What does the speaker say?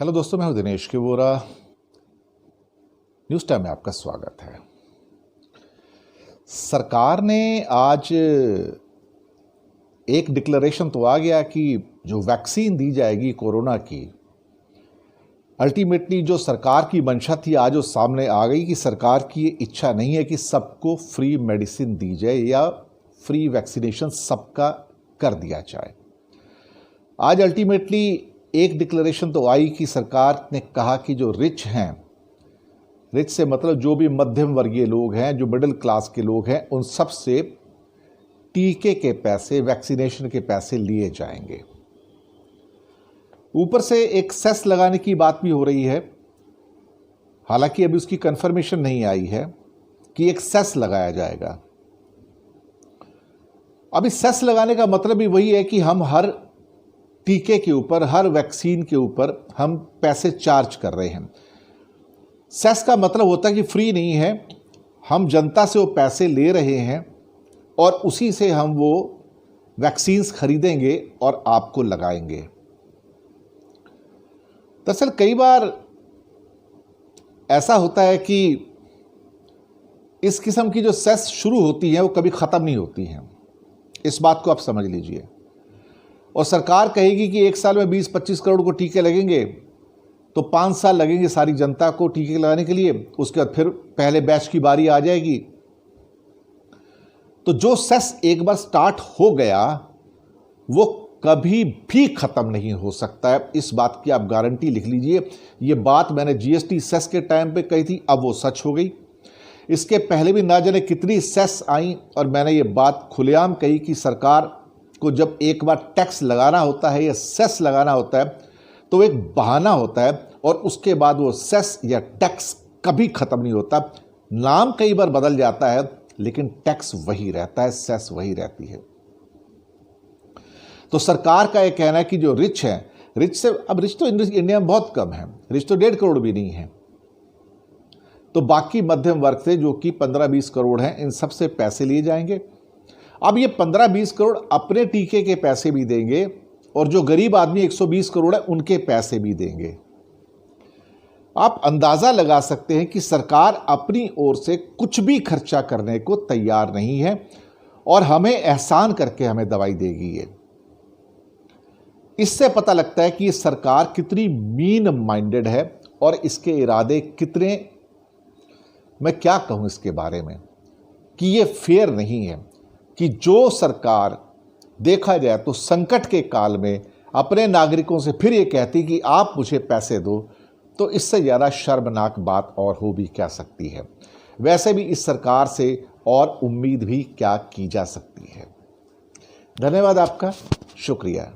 Hello दोस्तों, मैं हूं दिनेश के वोरा। न्यूज़ टाइम में आपका स्वागत है। सरकार ने आज एक डिक्लेरेशन तो आ गया कि जो वैक्सीन दी जाएगी कोरोना की, अल्टीमेटली जो सरकार की मंशा थी आज वो सामने आ गई कि सरकार की ये इच्छा नहीं है कि सबको फ्री मेडिसिन दी जाए या फ्री वैक्सीनेशन सबका कर दिया जाए। आज अल्टीमेटली एक डिक्लेरेशन तो आई कि सरकार ने कहा कि जो रिच हैं, रिच से मतलब जो भी मध्यम वर्गीय लोग हैं, जो मिडिल क्लास के लोग हैं, उन सब से टीके के पैसे, वैक्सीनेशन के पैसे लिए जाएंगे। ऊपर से एक सेस लगाने की बात भी हो रही है, हालांकि अभी उसकी कंफर्मेशन नहीं आई है कि एक सेस लगाया जाएगा। अभी सेस लगाने का मतलब भी वही है कि हम हर टीके के ऊपर, हर वैक्सीन के ऊपर हम पैसे चार्ज कर रहे हैं। सेस का मतलब होता है कि फ्री नहीं है, हम जनता से वो पैसे ले रहे हैं और उसी से हम वो वैक्सीन्स खरीदेंगे और आपको लगाएंगे। दरअसल कई बार ऐसा होता है कि इस किस्म की जो सेस शुरू होती है वो कभी ख़त्म नहीं होती हैं। इस बात को आप समझ लीजिए। और सरकार कहेगी कि एक साल में 20-25 करोड़ को टीके लगेंगे, तो 5 साल लगेंगे सारी जनता को टीके लगाने के लिए। उसके बाद फिर पहले बैच की बारी आ जाएगी। तो जो सेस एक बार स्टार्ट हो गया वो कभी भी ख़त्म नहीं हो सकता है। इस बात की आप गारंटी लिख लीजिए। ये बात मैंने जीएसटी सेस के टाइम पे कही थी, अब वो सच हो गई। इसके पहले भी ना जाने कितनी सेस आई और मैंने ये बात खुलेआम कही कि सरकार को जब एक बार टैक्स लगाना होता है या सेस लगाना होता है तो एक बहाना होता है और उसके बाद वो सेस या टैक्स कभी ख़त्म नहीं होता। नाम कई बार बदल जाता है लेकिन टैक्स वही रहता है, सेस वही रहती है। तो सरकार का यह कहना है कि जो रिच है, रिच से अब रिच तो इंडिया में बहुत कम है, रिच तो 1.5 करोड़ भी नहीं है, तो बाकी मध्यम वर्ग से जो कि 15-20 करोड़ हैं, इन सब से पैसे लिए जाएंगे। अब ये 15-20 करोड़ अपने टीके के पैसे भी देंगे और जो गरीब आदमी 120 करोड़ है उनके पैसे भी देंगे। आप अंदाज़ा लगा सकते हैं कि सरकार अपनी ओर से कुछ भी खर्चा करने को तैयार नहीं है और हमें एहसान करके हमें दवाई देगी। ये इससे पता लगता है कि ये सरकार कितनी मीन माइंडेड है और इसके इरादे कितने, मैं क्या कहूं इसके बारे में, कि ये फेयर नहीं है कि जो सरकार देखा जाए तो संकट के काल में अपने नागरिकों से फिर ये कहती कि आप मुझे पैसे दो, तो इससे ज़्यादा शर्मनाक बात और हो भी क्या सकती है। वैसे भी इस सरकार से और उम्मीद भी क्या की जा सकती है। धन्यवाद आपका, शुक्रिया।